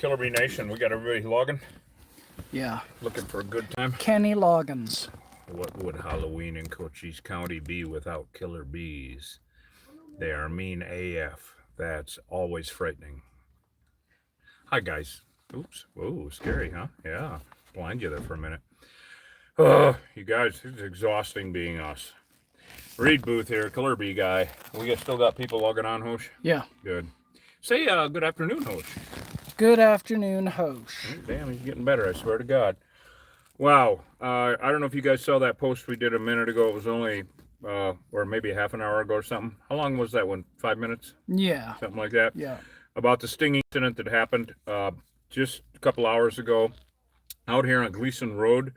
Killer Bee Nation, we got everybody logging? Yeah. Looking for a good time? Kenny Loggins. What would Halloween in Cochise County be without killer bees? They are mean AF. That's always frightening. Hi, guys. Oops. Whoa, scary, huh? Yeah. Blind you there for a minute. Oh, you guys, it's exhausting being us. Reed Booth here, Killer Bee guy. We still got people logging on, Hosh? Yeah. Good. Say good afternoon, Hosh. Good afternoon, Hosh. Oh, damn, he's getting better, I swear to God. Wow. I don't know if you guys saw that post we did a minute ago. It was only, or maybe a half an hour ago or something. How long was that one? 5 minutes? Yeah. Something like that? Yeah. About the sting incident that happened just a couple hours ago out here on Gleason Road.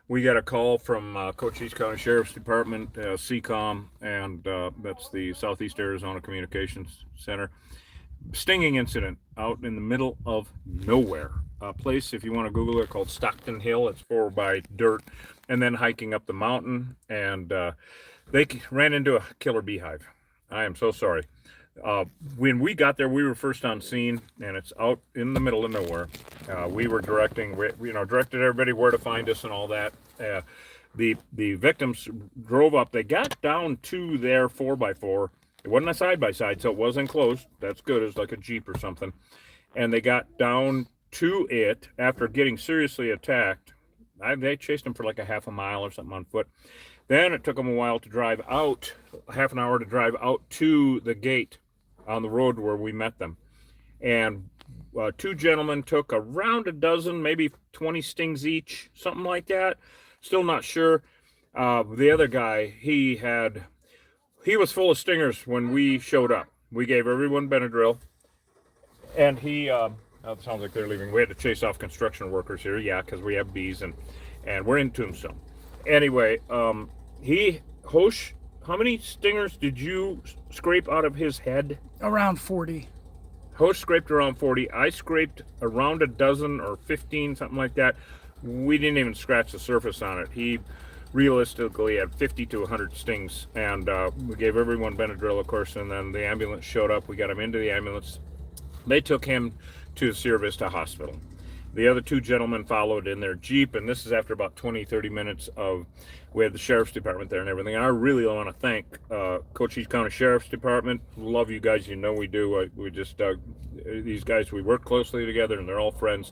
We got a call from Cochise County Sheriff's Department, CCOM, and that's the Southeast Arizona Communications Center. Stinging incident out in the middle of nowhere. A place, if you want to Google it, called Stockton Hill. It's forward by dirt, and then hiking up the mountain, and they ran into a killer beehive. I am so sorry. When we got there, we were first on scene, and it's out in the middle of nowhere. We were directed everybody where to find us and all that. The victims drove up. They got down to their 4x4. It wasn't a side-by-side, so it was enclosed. That's good. It was like a Jeep or something. And they got down to it after getting seriously attacked. They chased them for like a half a mile or something on foot. Then it took them a while to drive out, half an hour to drive out to the gate on the road where we met them. And two gentlemen took around a dozen, maybe 20 stings each, something like that. Still not sure. The other guy, he was full of stingers when we showed up. We gave everyone Benadryl, and it sounds like they're leaving. We had to chase off construction workers here, yeah, because we have bees, and we're in Tombstone. Anyway, Hosh, how many stingers did you scrape out of his head? Around 40. Hosh scraped around 40. I scraped around a dozen or 15, something like that. We didn't even scratch the surface on it. He realistically had 50 to 100 stings, and we gave everyone Benadryl, of course, and then the ambulance showed up. We got him into the ambulance. They took him to Sierra Vista Hospital. The other two gentlemen followed in their Jeep, and this is after about 20-30 minutes we had the Sheriff's Department there and everything. And I really want to thank Cochise County Sheriff's Department. Love you guys, you know we do. These guys, we work closely together, and they're all friends.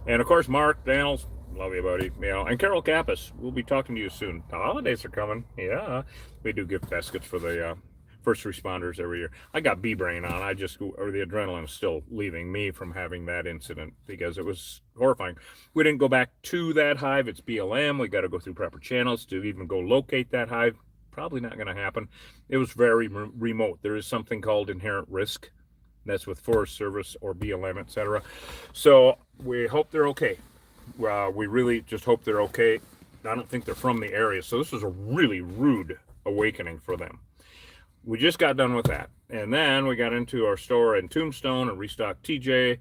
And of course, Mark Daniels, love you, buddy. And Carol Kappas, we'll be talking to you soon. The holidays are coming. Yeah, we do gift baskets for the first responders every year. I got bee brain on. The adrenaline is still leaving me from having that incident because it was horrifying. We didn't go back to that hive. It's BLM. We got to go through proper channels to even go locate that hive. Probably not going to happen. It was very remote. There is something called inherent risk. That's with Forest Service or BLM, etc. So we hope they're okay. We really just hope they're okay. I don't think they're from the area. So this was a really rude awakening for them. We just got done with that. And then we got into our store in Tombstone and restocked TJ,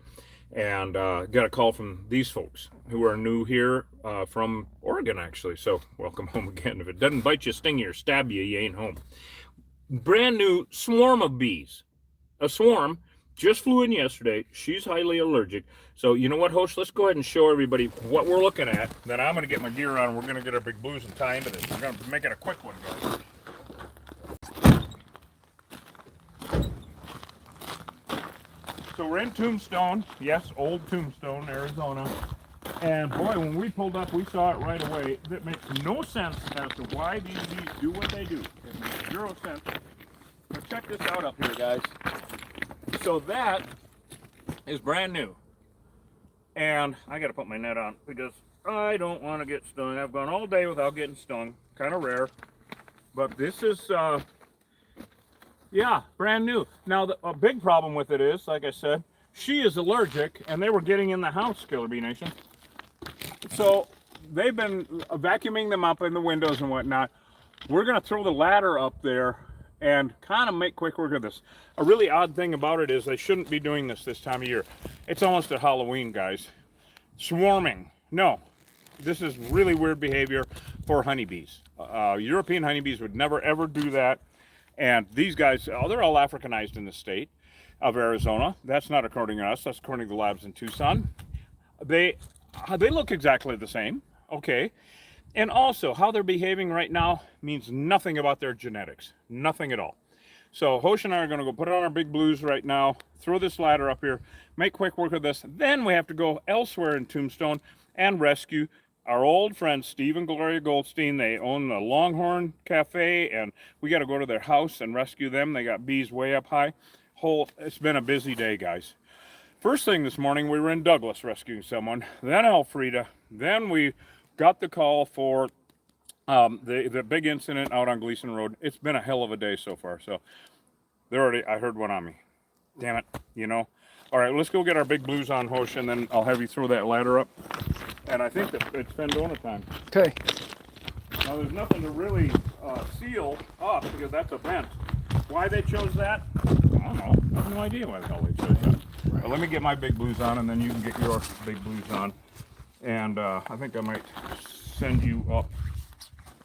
and got a call from these folks who are new here from Oregon, actually. So welcome home again. If it doesn't bite you, sting you, or stab you, you ain't home. Brand new swarm of bees. A swarm just flew in yesterday. She's highly allergic. So you know what, Hosh? Let's go ahead and show everybody what we're looking at. Then I'm going to get my gear on, and we're going to get our big blues and tie into this. We're going to make it a quick one, guys. So we're in Tombstone, yes, old Tombstone, Arizona. And boy, when we pulled up, we saw it right away. That makes no sense as to why these bees do what they do. It makes zero sense. But check this out up here, guys. So that is brand new. And I got to put my net on because I don't want to get stung. I've gone all day without getting stung. Kind of rare. But this is... yeah, brand new. Now, a big problem with it is, like I said, she is allergic, and they were getting in the house, Killer Bee Nation. So they've been vacuuming them up in the windows and whatnot. We're going to throw the ladder up there and kind of make quick work of this. A really odd thing about it is they shouldn't be doing this time of year. It's almost at Halloween, guys. Swarming. No, this is really weird behavior for honeybees. European honeybees would never, ever do that. And these guys, they're all Africanized in the state. of Arizona. That's not according to us. That's according to the labs in Tucson. They look exactly the same. Okay. And also, how they're behaving right now means nothing about their genetics. Nothing at all. So Hosh and I are going to go put on our big blues right now, throw this ladder up here, make quick work of this. Then we have to go elsewhere in Tombstone and rescue our old friends, Steve and Gloria Goldstein. They own the Longhorn Cafe, and we got to go to their house and rescue them. They got bees way up high. It's been a busy day, guys. First thing this morning, we were in Douglas rescuing someone, then Elfrida, then we got the call for the big incident out on Gleason Road. It's been a hell of a day so far. So I heard one on me. Damn it, you know. All right, let's go get our big blues on, Hosh, and then I'll have you throw that ladder up. And I think that it's Fendona time. Okay. Now there's nothing to really seal up because that's a vent. Why they chose that? I don't know. I have no idea why the hell they chose that. Right. Let me get my big blues on, and then you can get your big blues on. And I think I might send you up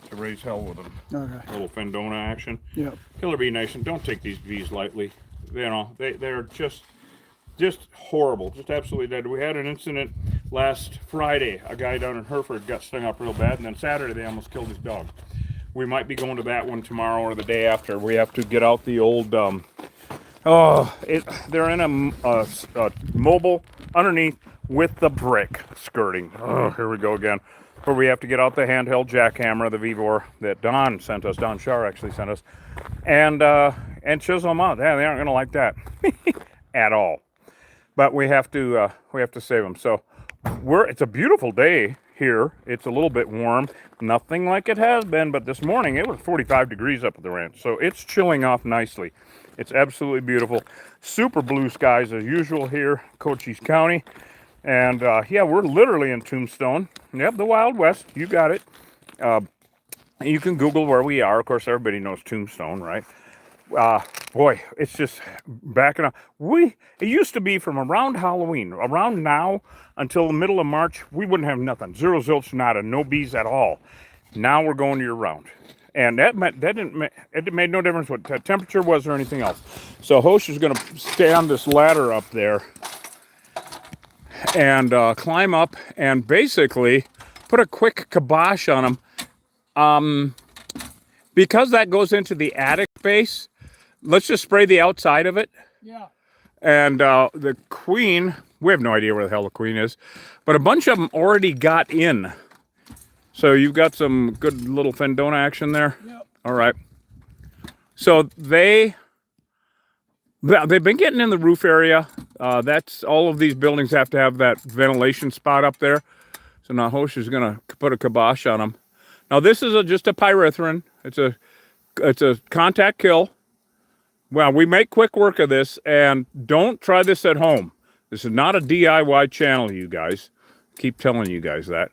to raise hell with them. Okay. A little Fendona action. Yep. Killer Bee Nation, don't take these bees lightly. You know, they're just horrible, just absolutely dead. We had an incident last Friday. A guy down in Hereford got stung up real bad, and then Saturday they almost killed his dog. We might be going to that one tomorrow or the day after. We have to get out the old, they're in a mobile underneath with the brick skirting. Oh, here we go again. Where we have to get out the handheld jackhammer, the Vivor that Don sent us. Don Shar actually sent us, and chisel them out. Yeah, they aren't going to like that at all. But we have to save them. So it's a beautiful day here. It's a little bit warm, nothing like it has been. But this morning it was 45 degrees up at the ranch, so it's chilling off nicely. It's absolutely beautiful. Super blue skies as usual here, Cochise County. And yeah, we're literally in Tombstone. Yep, the Wild West. You got it. You can Google where we are. Of course, everybody knows Tombstone, right? Boy, it's just backing up. It used to be from around Halloween, around now until the middle of March, we wouldn't have nothing. Zero, zilch, nada, no bees at all. Now we're going year round. And it made no difference what the temperature was or anything else. So Hosh is going to stay on this ladder up there and climb up and basically put a quick kibosh on them. Because that goes into the attic base, let's just spray the outside of it. Yeah. And the queen, we have no idea where the hell the queen is, but a bunch of them already got in. So you've got some good little Fendona action there. Yep. All right. So they've been getting in the roof area. That's all of these buildings have to have that ventilation spot up there. So now Hosh is going to put a kibosh on them. Now this is just a pyrethrin. It's a contact kill. Well, we make quick work of this, and don't try this at home. This is not a DIY channel, you guys. Keep telling you guys that.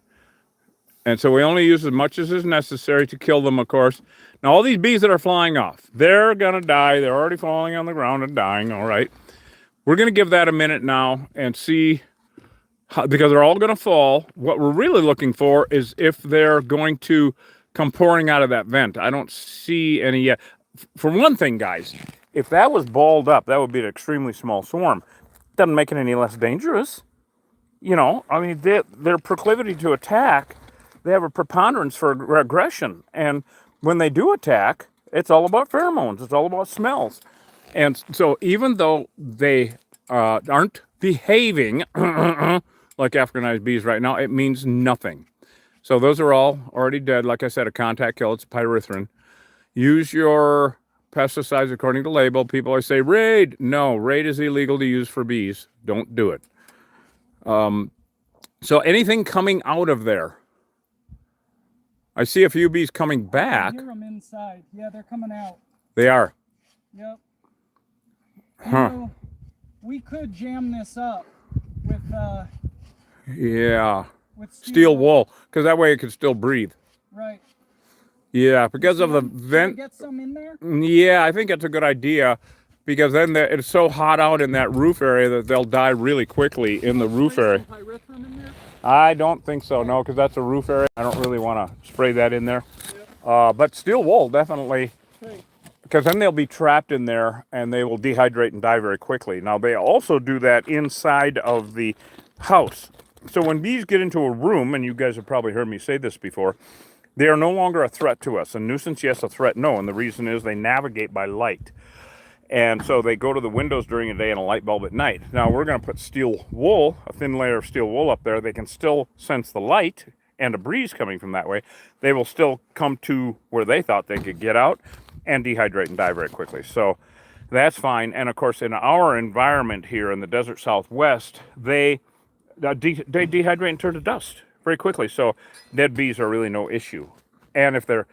And so we only use as much as is necessary to kill them, of course. Now, all these bees that are flying off, they're going to die. They're already falling on the ground and dying, all right? We're going to give that a minute now and see, because they're all going to fall. What we're really looking for is if they're going to come pouring out of that vent. I don't see any yet. For one thing, guys, if that was balled up, that would be an extremely small swarm. Doesn't make it any less dangerous. You know, I mean, their proclivity to attack, they have a preponderance for aggression. And when they do attack, it's all about pheromones. It's all about smells. And so even though they aren't behaving like Africanized bees right now, it means nothing. So those are all already dead. Like I said, a contact kill. It's pyrethrin. Use your pesticides according to label. People always say, Raid. No, Raid is illegal to use for bees. Don't do it. So anything coming out of there. I see a few bees coming back. I hear them inside. Yeah, they're coming out. They are. Yep. Huh. You know, we could jam this up with Yeah. with Steel wool, because that way it can still breathe. Right. Yeah, because of the vent. Get some in there? Yeah, I think that's a good idea, because then it's so hot out in that roof area that they'll die really quickly in the roof area. Pyrethrum in there? I don't think so, no, because that's a roof area. I don't really want to spray that in there. Yep. But steel wool, definitely. Okay. because then they'll be trapped in there and they will dehydrate and die very quickly. Now, they also do that inside of the house. So when bees get into a room, and you guys have probably heard me say this before, they are no longer a threat to us. A nuisance, yes. A threat, no. And the reason is they navigate by light. And so they go to the windows during the day and a light bulb at night. Now, we're going to put steel wool, a thin layer of steel wool up there. They can still sense the light and a breeze coming from that way. They will still come to where they thought they could get out and dehydrate and die very quickly. So that's fine. And of course, in our environment here in the desert Southwest, they dehydrate and turn to dust very quickly. So dead bees are really no issue. And if they're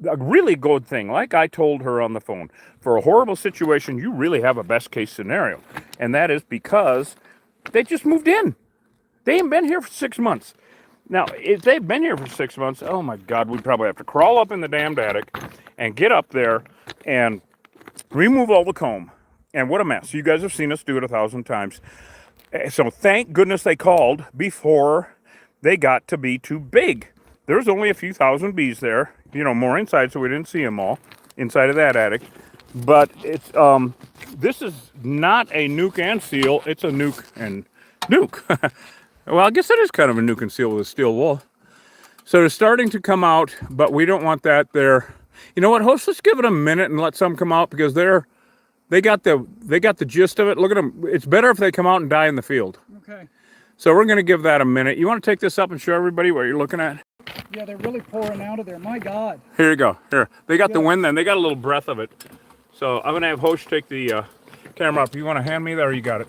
a really good thing, like I told her on the phone, for a horrible situation, you really have a best case scenario. And that is because they just moved in. They ain't been here for 6 months. Now, if they've been here for 6 months, oh my God, we'd probably have to crawl up in the damned attic and get up there and remove all the comb. And what a mess. You guys have seen us do it 1,000 times. So thank goodness they called before they got to be too big. There's only a few thousand bees there, you know, more inside, so we didn't see them all inside of that attic. But it's this is not a nuke and seal, it's a nuke and nuke. Well, I guess it is kind of a nuke and seal with a steel wool. So they're starting to come out, but we don't want that there. You know what, host, let's give it a minute and let some come out, because they got the gist of it. Look at them. It's better if they come out and die in the field. Okay. So we're going to give that a minute. You want to take this up and show everybody what you're looking at? Yeah, they're really pouring out of there. My God. Here you go. Here. They got the wind then. They got a little breath of it. So I'm going to have host take the camera up. You want to hand me that, or you got it?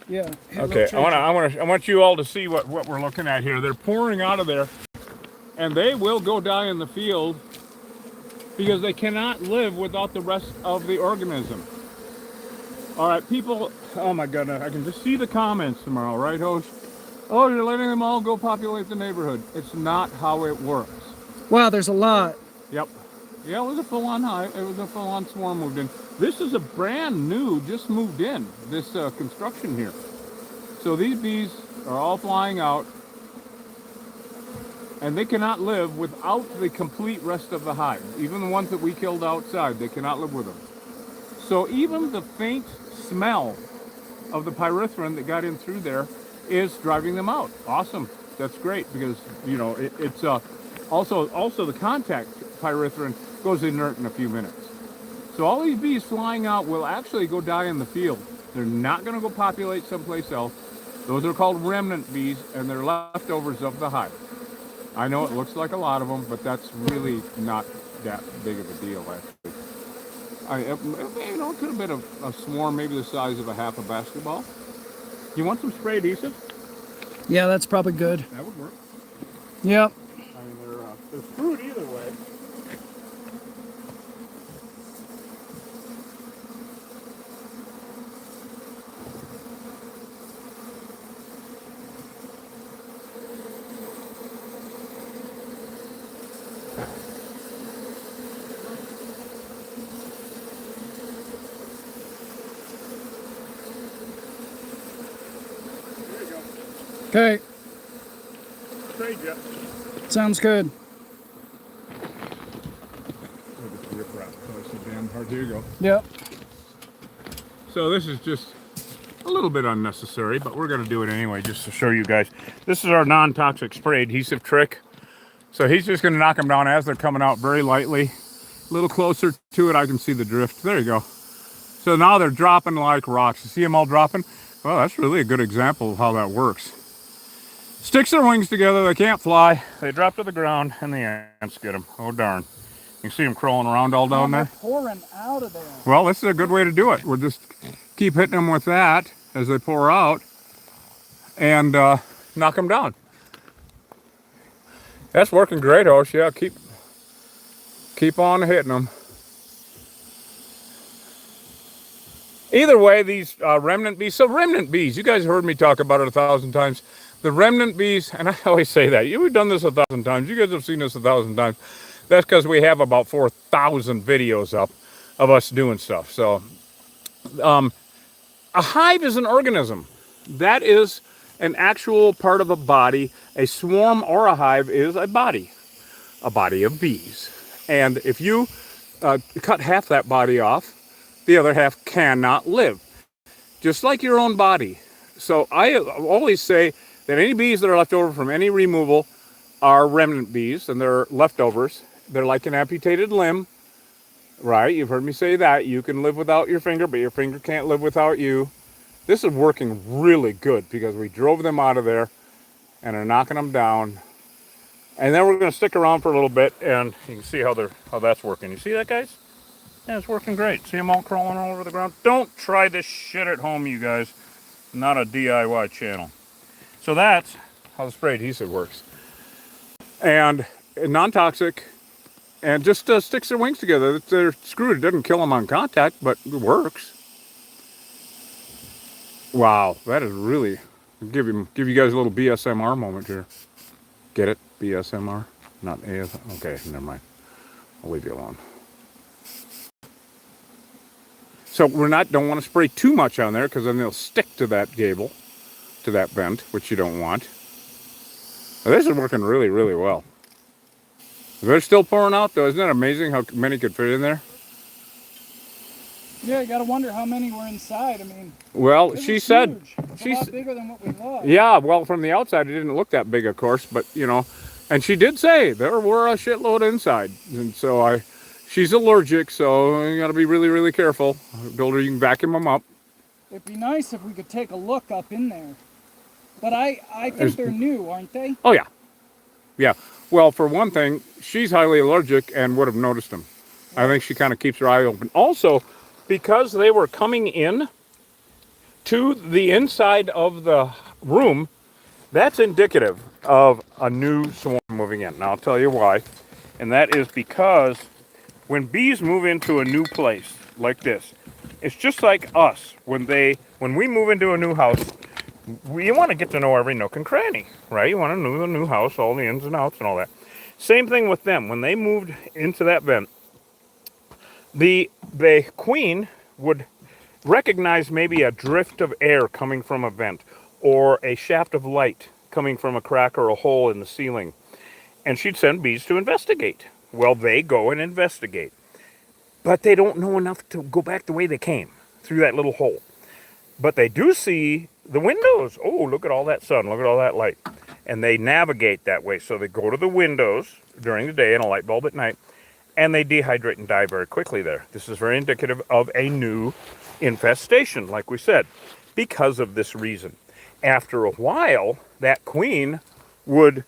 Yeah. Okay. I want you all to see what we're looking at here. They're pouring out of there, and they will go die in the field because they cannot live without the rest of the organism. All right, people. Oh my goodness, I can just see the comments tomorrow, right, host? Oh, you're letting them all go populate the neighborhood. It's not how it works. Wow, there's a lot. Yep. Yeah, it was a full-on hive. It was a full-on swarm moved in. This is a brand new, just moved in, this construction here. So these bees are all flying out, and they cannot live without the complete rest of the hive. Even the ones that we killed outside, they cannot live with them. So even the faint smell of the pyrethrin that got in through there is driving them out. Awesome. That's great, because, you know, it's also the contact pyrethrin goes inert in a few minutes. So all these bees flying out will actually go die in the field. They're not going to go populate someplace else. Those are called remnant bees, and they're leftovers of the hive. I know it looks like a lot of them, but that's really not that big of a deal, actually. You know, it could have been a swarm maybe the size of a half a basketball. You want some spray adhesive? Yeah, that's probably good. That would work. Yep. I mean, they're screwed either way. Okay. Trade you. Sounds good. Here you go. Yep. So this is just a little bit unnecessary, but we're going to do it anyway just to show you guys. This is our non-toxic spray adhesive trick. So he's just going to knock them down as they're coming out very lightly. A little closer to it, I can see the drift. There you go. So now they're dropping like rocks. You see them all dropping? Well, that's really a good example of how that works. Sticks their wings together, they can't fly. They drop to the ground, and the ants get them. Oh, darn. You can see them crawling around all down there. They're pouring out of there. Well, this is a good way to do it. We'll just keep hitting them with that as they pour out and knock them down. That's working great, Hosh. Yeah, keep on hitting them. Either way, these remnant bees. So remnant bees, you guys heard me talk about it 1,000 times. The remnant bees, and I always say that. We've done this 1,000 times. You guys have seen this 1,000 times. That's because we have about 4,000 videos up of us doing stuff. So a hive is an organism. That is an actual part of a body. A swarm or a hive is a body of bees. And if you cut half that body off, the other half cannot live. Just like your own body. So I always say that any bees that are left over from any removal are remnant bees, and they're leftovers. They're like an amputated limb, right? You've heard me say that. You can live without your finger, but your finger can't live without you. This is working really good because we drove them out of there and are knocking them down. And then we're going to stick around for a little bit, and you can see how that's working. You see that, guys? Yeah, it's working great. See them all crawling all over the ground? Don't try this shit at home, you guys. Not a DIY channel. So that's how the spray adhesive works. And non-toxic, and just sticks their wings together. They're screwed. It doesn't kill them on contact, but it works. Wow, that is really... Give you guys a little BSMR moment here. Get it? BSMR? Not AS. Okay, never mind. I'll leave you alone. So don't want to spray too much on there because then they'll stick to that gable, to that vent, which you don't want. Now, this is working really, really well. They're still pouring out though. Isn't that amazing how many could fit in there? Yeah, you gotta wonder how many were inside. I mean, well, she said it's a lot bigger than what we thought. Yeah, well, from the outside it didn't look that big, of course, but you know, and she did say there were a shitload inside, and so she's allergic, so you gotta be really, really careful. I told her you can vacuum them up. It'd be nice if we could take a look up in there, but I think they're new, aren't they? Oh yeah, yeah. Well, for one thing, she's highly allergic and would have noticed them. I think she kind of keeps her eye open. Also, because they were coming in to the inside of the room, that's indicative of a new swarm moving in. Now, I'll tell you why. And that is because when bees move into a new place like this, it's just like us. When we move into a new house, we want to get to know every nook and cranny, right? You want to know the new house, all the ins and outs and all that. Same thing with them. When they moved into that vent, the queen would recognize maybe a drift of air coming from a vent or a shaft of light coming from a crack or a hole in the ceiling. And she'd send bees to investigate. Well, they go and investigate. But they don't know enough to go back the way they came, through that little hole. But they do see the windows. Oh, look at all that sun, look at all that light. And they navigate that way. So they go to the windows during the day and a light bulb at night, and they dehydrate and die very quickly there. This is very indicative of a new infestation, like we said, because of this reason. After a while, that queen would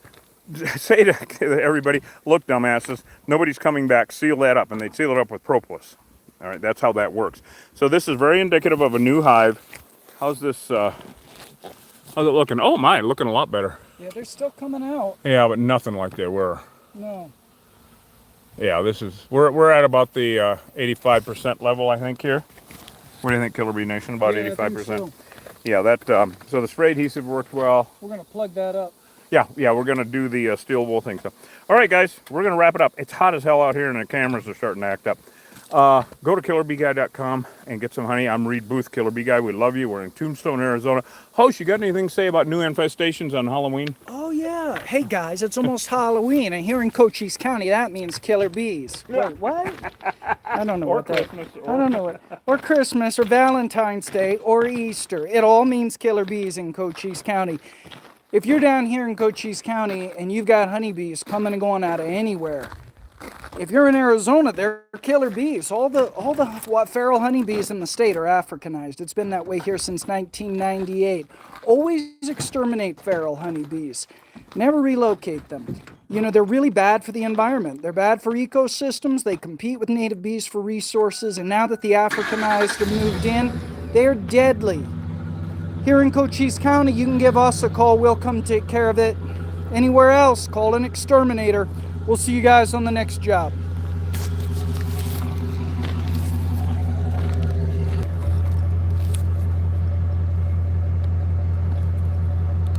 say to everybody, look, dumbasses, nobody's coming back, seal that up. And they'd seal it up with propolis. All right, that's how that works. So this is very indicative of a new hive. How's this, how's it looking? Oh my, looking a lot better. Yeah, they're still coming out. Yeah, but nothing like they were. No. Yeah, we're at about the 85% level, I think, here. What do you think, Killer Bee Nation? About 85%? So. Yeah, so the spray adhesive worked well. We're going to plug that up. Yeah, we're going to do the steel wool thing. So, all right, guys, we're going to wrap it up. It's hot as hell out here, and the cameras are starting to act up. Go to killerbeeguy.com and get some honey. I'm Reed Booth, Killer Bee Guy. We love you. We're in Tombstone, Arizona. Host, you got anything to say about new infestations on Halloween? Oh, yeah. Hey, guys, it's almost Halloween, and here in Cochise County, that means killer bees. Wait, what? I don't know what that... I don't know what... Or Christmas, or Valentine's Day, or Easter. It all means killer bees in Cochise County. If you're down here in Cochise County and you've got honeybees coming and going out of anywhere, if you're in Arizona, they're killer bees. All the feral honeybees in the state are Africanized. It's been that way here since 1998. Always exterminate feral honeybees. Never relocate them. You know, they're really bad for the environment. They're bad for ecosystems. They compete with native bees for resources. And now that the Africanized have moved in, they're deadly. Here in Cochise County, you can give us a call. We'll come take care of it. Anywhere else, call an exterminator. We'll see you guys on the next job.